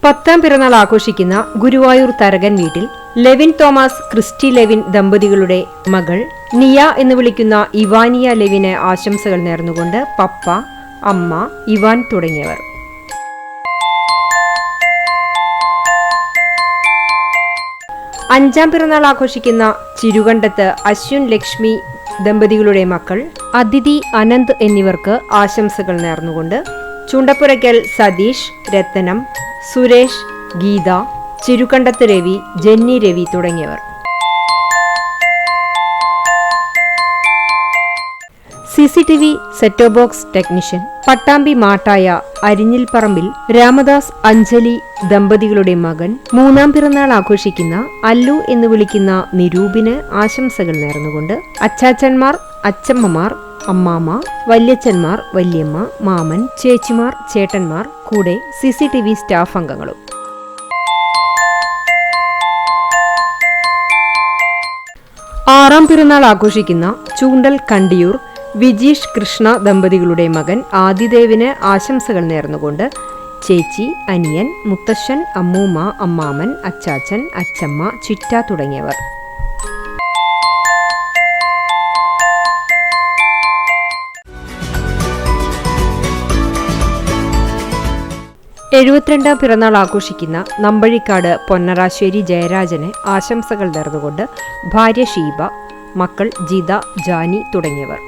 10ാം പിറന്നാൾ ആഘോഷിക്കുന്ന ഗുരുവായൂർ തരകൻ വീട്ടിൽ ലെവിൻ തോമസ് ക്രിസ്റ്റി ലെവിൻ ദമ്പതികളുടെ മകൾ നിയ എന്ന് വിളിക്കുന്ന ഇവാനിയ ലെവിന് ആശംസകൾ നേർന്നുകൊണ്ട് പപ്പ, അമ്മ, ഇവാൻ തുടങ്ങിയവർ. അഞ്ചാം പിറന്നാൾ ആഘോഷിക്കുന്ന ചിരുകണ്ടത്ത് അശ്വിൻ ലക്ഷ്മി ദമ്പതികളുടെ മക്കൾ അതിഥി, അനന്ത് എന്നിവർക്ക് ആശംസകൾ നേർന്നുകൊണ്ട് ചുണ്ടപ്പുരയ്ക്കൽ സതീഷ്, രത്തനം, സുരേഷ്, ഗീത, ചിരുകണ്ടത്ത് രവി, ജെന്നി രവി തുടങ്ങിയവർ. CCTV set top box technician Pattambi Mattaya Arinjilparambil Ramadas Anjali ദമ്പതികളുടെ മകൻ 3ാം പിറന്നാൾ ആഘോഷിക്കുന്ന അല്ലു എന്ന് വിളിക്കുന്ന നിരൂപിന് ആശംസകൾ നേർന്നുകൊണ്ട് അച്ചാച്ചന്മാർ, അച്ചമ്മമാർ, അമ്മാമ്മ, വല്യച്ഛന്മാർ, വല്യമ്മ, മാമൻ, ചേച്ചിമാർ, ചേട്ടന്മാർ, കൂടെ CCTV സ്റ്റാഫ് അംഗങ്ങളും. ആറാം പിറന്നാൾ ആഘോഷിക്കുന്ന ചൂണ്ടൽ കണ്ടിയൂർ വിജീഷ് കൃഷ്ണ ദമ്പതികളുടെ മകൻ ആദിദേവിന് ആശംസകൾ നേർന്നുകൊണ്ട് ചേച്ചി, അനിയൻ, മുത്തശ്ശൻ, അമ്മൂമ്മ, അമ്മാമൻ, അച്ചാച്ചൻ, അച്ചമ്മ, ചിറ്റ തുടങ്ങിയവർ. എഴുപത്തിരണ്ടാം പിറന്നാൾ ആഘോഷിക്കുന്ന നമ്പഴിക്കാട് പൊന്നറാശ്ശേരി ജയരാജന് ആശംസകൾ നേർന്നുകൊണ്ട് ഭാര്യ ഷീബ, മക്കൾ ജിത, ജാനി തുടങ്ങിയവർ.